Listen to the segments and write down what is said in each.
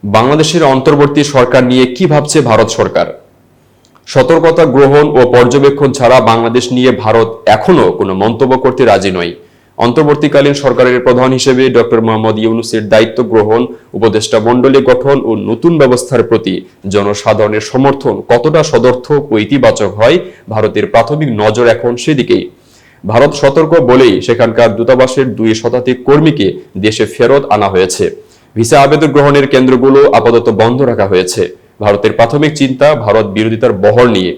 বাংলাদেশের অন্তর্বর্তী সরকার নিয়ে কি ভাবছে ভারত সরকার? সতর্কতা গ্রহণ ও পর্যবেক্ষণ ছাড়া বাংলাদেশ নিয়ে ভারত এখনো কোনো মন্তব্য করতে রাজি নয়। অন্তর্বর্তীকালীন সরকারের প্রধান হিসেবে ডক্টর মোহাম্মদ ইউনূসের দায়িত্ব গ্রহণ, উপদেষ্টা মণ্ডলী গঠন ও নতুন ব্যবস্থার প্রতি জনসাধারণের সমর্থন কতটা সদর্থক ও ইতিবাচক হয়, ভারতের প্রাথমিক নজর এখন সেদিকেই। ভারত সতর্ক বলেই সেখানকার দূতাবাসের 2 শতাধিক কর্মীকে দেশে ফেরত আনা হয়েছে। ভিসা আবেদন গ্রহণের কেন্দ্রগুলো আপাতত বন্ধ রাখা হয়েছে। ভারতের প্রাথমিক চিন্তা ভারত বিরোধিতার বহর নিয়ে।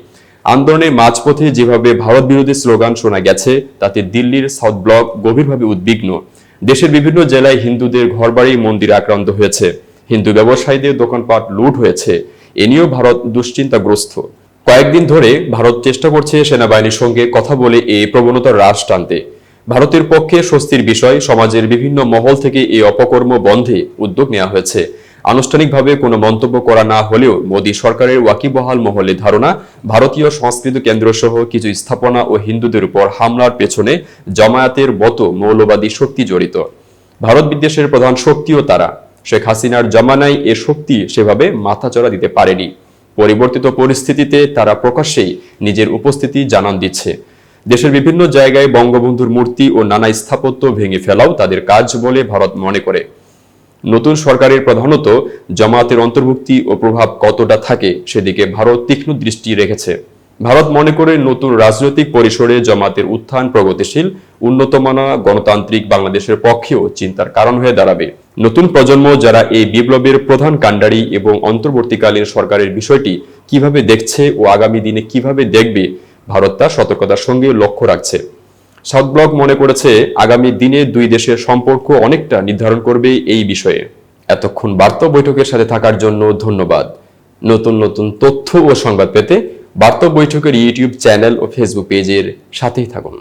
আন্দোলনের মাঝপথে যেভাবে ভারত বিরোধী স্লোগান শোনা গেছে, তাতে দিল্লির সাউথ ব্লক গভীরভাবে উদ্বিগ্ন। দেশের বিভিন্ন জেলায় হিন্দুদের ঘরবাড়ি, মন্দির আক্রান্ত হয়েছে, হিন্দু ব্যবসায়ীদের দোকানপাট লুট হয়েছে। এ নিয়েও ভারত দুশ্চিন্তাগ্রস্ত। কয়েকদিন ধরে ভারত চেষ্টা করছে সেনাবাহিনীর সঙ্গে কথা বলে এই প্রবণতা হ্রাস টানতে। ভারতের পক্ষে স্বস্তির বিষয়, সমাজের বিভিন্ন মহল থেকে এই অপকর্ম বন্ধে উদ্যোগ নেওয়া হয়েছে। আনুষ্ঠানিকভাবে কোনো মন্তব্য করা না হলেও মোদী সরকারের ওয়াকিবহাল মহলে ধারণা, ভারতীয় সংস্কৃতি কেন্দ্র সহ কিছু স্থাপনা ও হিন্দুদের উপর হামলার পেছনে জামায়াতের মতো মৌলবাদী শক্তি জড়িত। ভারত বিদ্বেষের প্রধান শক্তিও তারা। শেখ হাসিনার জামানায় এ শক্তি সেভাবে মাথাচড়া দিতে পারেনি। পরিবর্তিত পরিস্থিতিতে তারা প্রকাশ্যেই নিজের উপস্থিতি জানান দিচ্ছে। দেশের বিভিন্ন জায়গায় বঙ্গবন্ধুর মূর্তি ও নানা স্থাপত্য ভেঙে ফেলাও তাদের কাজ বলে ভারত মনে করে। নতুন সরকারের প্রধানত জামায়াতের অন্তর্ভুক্তি ও প্রভাব কতটা থাকে সেদিকে ভারত তীক্ষ্ণ দৃষ্টি রেখেছে। ভারত মনে করে নতুন রাজনৈতিক পরিসরে জামায়াতের উত্থান প্রগতিশীল, উন্নতমানা গণতান্ত্রিক বাংলাদেশের পক্ষেও চিন্তার কারণ হয়ে দাঁড়াবে। নতুন প্রজন্ম যারা এই বিপ্লবের প্রধান কাণ্ডারি এবং অন্তর্বর্তীকালীন সরকারের বিষয়টি কিভাবে দেখছে ও আগামী দিনে কিভাবে দেখবে, ভারত তা সতর্কতার সঙ্গে লক্ষ্য রাখছে। সাউথ ব্লক মনে করেছে আগামী দিনে 2 দেশের সম্পর্ক অনেকটা নির্ধারণ করবে এই বিষয়ে। এতক্ষণ বার্তা বৈঠকের সাথে থাকার জন্য ধন্যবাদ। নতুন নতুন তথ্য ও সংবাদ পেতে বার্তা বৈঠকের ইউটিউব চ্যানেল ও ফেসবুক পেজের সাথেই থাকুন।